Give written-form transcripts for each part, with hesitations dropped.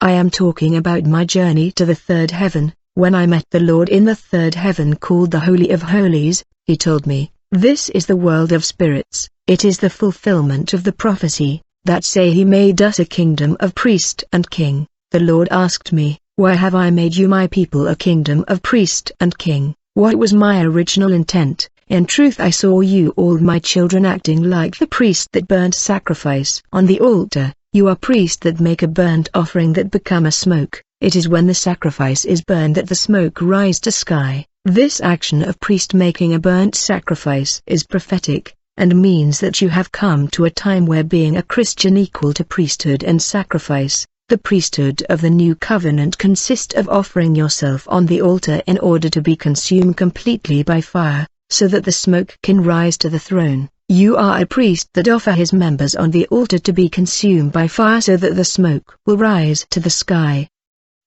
I am talking about my journey to the third heaven. When I met the Lord in the third heaven called the Holy of Holies, he told me, "This is the world of spirits. It is the fulfillment of the prophecy, that say he made us a kingdom of priest and king." The Lord asked me, "Why have I made you my people a kingdom of priest and king? What was my original intent? In truth I saw you all my children acting like the priest that burnt sacrifice on the altar. You are priests that make a burnt offering that become a smoke. It is when the sacrifice is burned that the smoke rise to sky." This action of priest making a burnt sacrifice is prophetic, and means that you have come to a time where being a Christian equal to priesthood and sacrifice. The priesthood of the new covenant consists of offering yourself on the altar in order to be consumed completely by fire, so that the smoke can rise to the throne. You are a priest that offer his members on the altar to be consumed by fire so that the smoke will rise to the sky.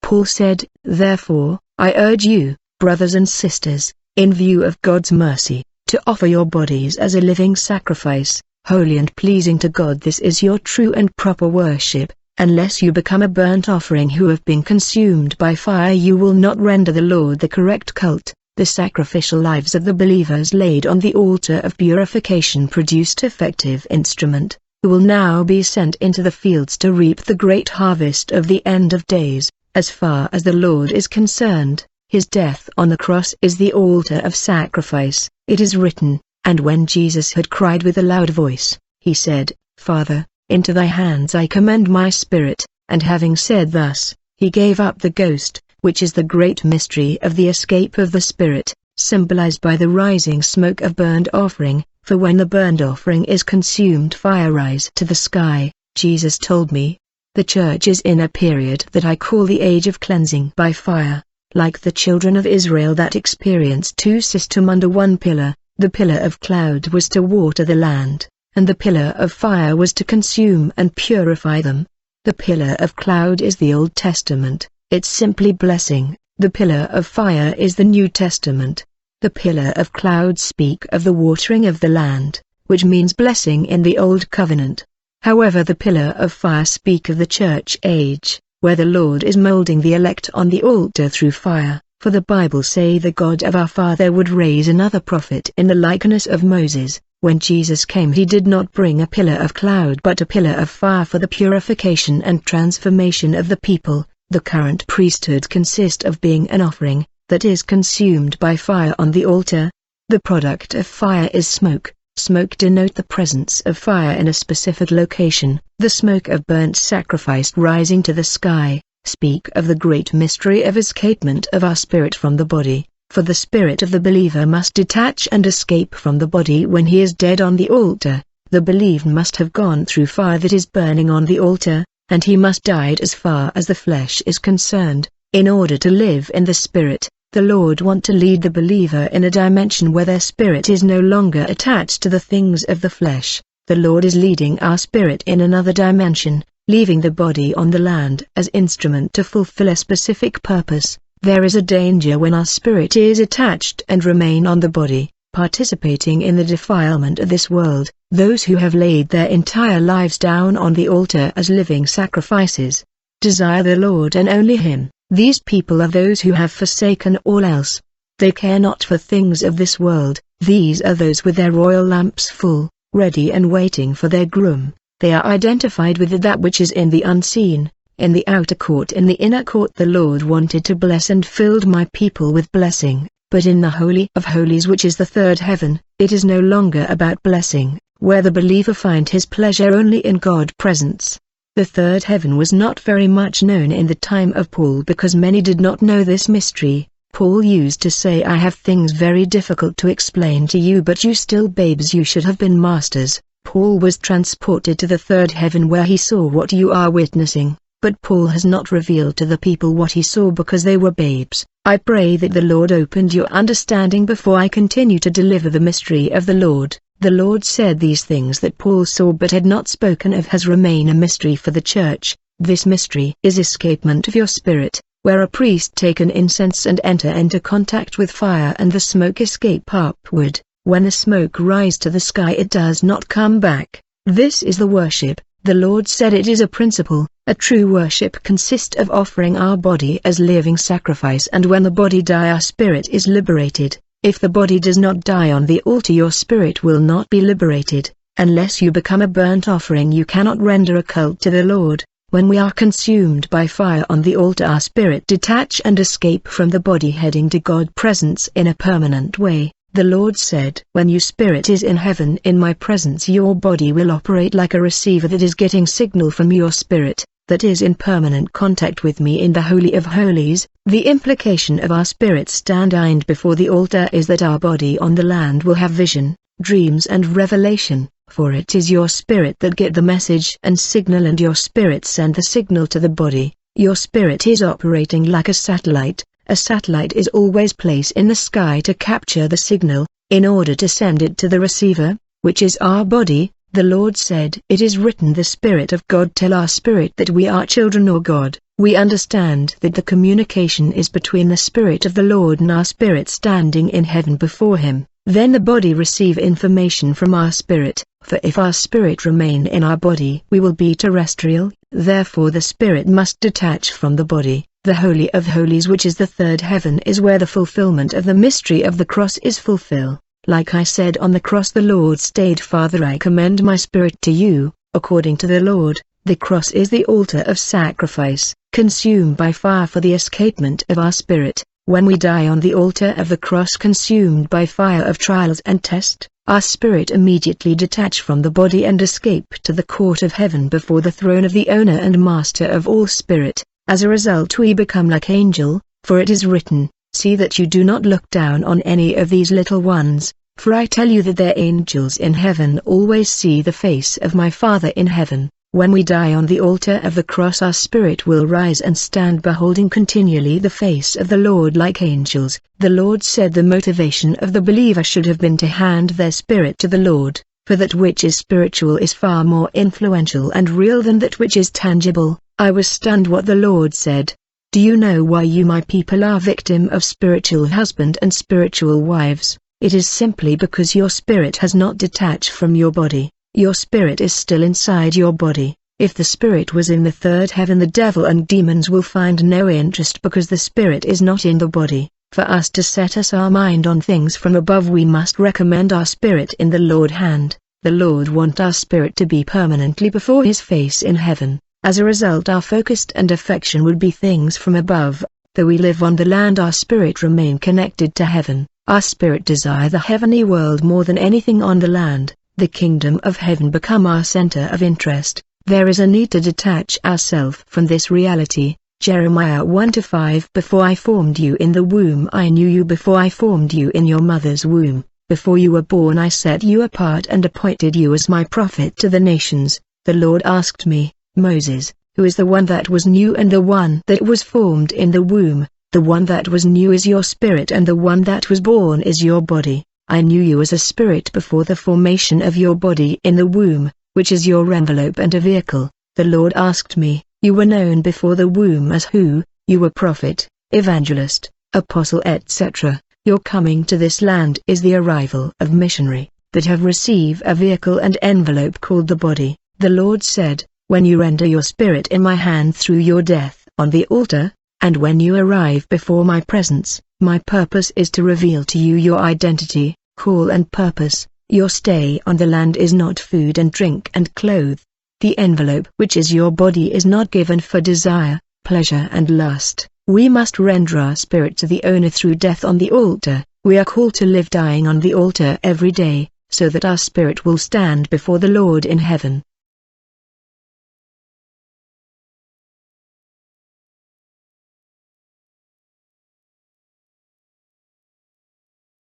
Paul said, "Therefore, I urge you, brothers and sisters, in view of God's mercy, to offer your bodies as a living sacrifice, holy and pleasing to God. This is your true and proper worship. Unless you become a burnt offering who have been consumed by fire, you will not render the Lord the correct cult." The sacrificial lives of the believers laid on the altar of purification produced effective instrument, who will now be sent into the fields to reap the great harvest of the end of days. As far as the Lord is concerned, his death on the cross is the altar of sacrifice. It is written, "And when Jesus had cried with a loud voice, he said, Father, into thy hands I commend my spirit," and having said thus, he gave up the ghost, which is the great mystery of the escape of the spirit, symbolized by the rising smoke of burnt offering, for when the burnt offering is consumed fire rise to the sky. Jesus told me, "The church is in a period that I call the age of cleansing by fire, like the children of Israel that experienced two systems under one pillar. The pillar of cloud was to water the land, and the pillar of fire was to consume and purify them." The pillar of cloud is the Old Testament. It's simply blessing. The pillar of fire is the New Testament. The pillar of cloud speak of the watering of the land, which means blessing in the Old Covenant. However, the pillar of fire speak of the church age, where the Lord is molding the elect on the altar through fire. For the Bible say the God of our Father would raise another prophet in the likeness of Moses. When Jesus came, he did not bring a pillar of cloud but a pillar of fire for the purification and transformation of the people. The current priesthood consists of being an offering that is consumed by fire on the altar. The product of fire is smoke. Smoke denote the presence of fire in a specific location. The smoke of burnt sacrifice rising to the sky speak of the great mystery of escapement of our spirit from the body. For the spirit of the believer must detach and escape from the body when he is dead on the altar. The believer must have gone through fire that is burning on the altar, and he must died as far as the flesh is concerned, in order to live in the spirit. The Lord want to lead the believer in a dimension where their spirit is no longer attached to the things of the flesh. The Lord is leading our spirit in another dimension, leaving the body on the land as instrument to fulfill a specific purpose. There is a danger when our spirit is attached and remain on the body, participating in the defilement of this world. Those who have laid their entire lives down on the altar as living sacrifices, desire the Lord and only Him. These people are those who have forsaken all else. They care not for things of this world. These are those with their oil lamps full, ready and waiting for their groom. They are identified with that which is in the unseen, in the outer court. In the inner court the Lord wanted to bless and filled my people with blessing, but in the Holy of Holies, which is the third heaven, it is no longer about blessing, where the believer find his pleasure only in God's presence. The third heaven was not very much known in the time of Paul because many did not know this mystery. Paul used to say, "I have things very difficult to explain to you, but you still babes, you should have been masters." Paul was transported to the third heaven where he saw what you are witnessing, but Paul has not revealed to the people what he saw because they were babes. I pray that the Lord opened your understanding before I continue to deliver the mystery of the Lord. The Lord said these things that Paul saw but had not spoken of has remained a mystery for the church. This mystery is escapement of your spirit, where a priest take an incense and enter into contact with fire and the smoke escape upward. When the smoke rise to the sky, it does not come back. This is the worship. The Lord said it is a principle, A true worship consists of offering our body as living sacrifice, and when the body dies our spirit is liberated. If the body does not die on the altar your spirit will not be liberated. Unless you become a burnt offering you cannot render a cult to the Lord. When we are consumed by fire on the altar our spirit detach and escape from the body heading to God's presence in a permanent way. The Lord said, when your spirit is in heaven in my presence your body will operate like a receiver that is getting signal from your spirit, that is in permanent contact with me in the Holy of Holies. The implication of our spirit standing before the altar is that our body on the land will have vision, dreams and revelation, for it is your spirit that get the message and signal and your spirit send the signal to the body. Your spirit is operating like a satellite. A satellite is always placed in the sky to capture the signal, in order to send it to the receiver, which is our body. The Lord said, it is written, the Spirit of God tell our spirit that we are children of God. We understand that the communication is between the Spirit of the Lord and our spirit standing in heaven before Him. Then the body receive information from our spirit, for if our spirit remain in our body we will be terrestrial, therefore the spirit must detach from the body. The Holy of Holies, which is the third heaven, is where the fulfillment of the mystery of the cross is fulfilled. Like I said on the cross the Lord stayed, Father, I commend my spirit to you. According to the Lord, the cross is the altar of sacrifice, consumed by fire for the escapement of our spirit. When we die on the altar of the cross consumed by fire of trials and test, our spirit immediately detach from the body and escape to the court of heaven before the throne of the owner and master of all spirit. As a result we become like angel, for it is written, see that you do not look down on any of these little ones, for I tell you that their angels in heaven always see the face of my Father in heaven. When we die on the altar of the cross our spirit will rise and stand beholding continually the face of the Lord like angels. The Lord said the motivation of the believer should have been to hand their spirit to the Lord, for that which is spiritual is far more influential and real than that which is tangible. I was stunned what the Lord said. Do you know why you my people are victim of spiritual husband and spiritual wives? It is simply because your spirit has not detached from your body. Your spirit is still inside your body. If the spirit was in the third heaven the devil and demons will find no interest because the spirit is not in the body. For us to set us our mind on things from above we must recommend our spirit in the Lord hand. The Lord want our spirit to be permanently before His face in heaven. As a result our focus and affection would be things from above. Though we live on the land our spirit remain connected to heaven. Our spirit desire the heavenly world more than anything on the land. The kingdom of heaven become our center of interest. There is a need to detach ourselves from this reality. Jeremiah 1-5 Before I formed you in the womb I knew you, before I formed you in your mother's womb. Before you were born I set you apart and appointed you as my prophet to the nations. The Lord asked me, Moses, who is the one that was new and the one that was formed in the womb? The one that was new is your spirit and the one that was born is your body. I knew you as a spirit before the formation of your body in the womb, which is your envelope and a vehicle. The Lord asked me, you were known before the womb as who? You were prophet, evangelist, apostle etc. Your coming to this land is the arrival of missionary, that have received a vehicle and envelope called the body. The Lord said, when you render your spirit in my hand through your death on the altar, and when you arrive before my presence, my purpose is to reveal to you your identity, call and purpose. Your stay on the land is not food and drink and clothes. The envelope which is your body is not given for desire, pleasure and lust. We must render our spirit to the owner through death on the altar. We are called to live dying on the altar every day, so that our spirit will stand before the Lord in heaven.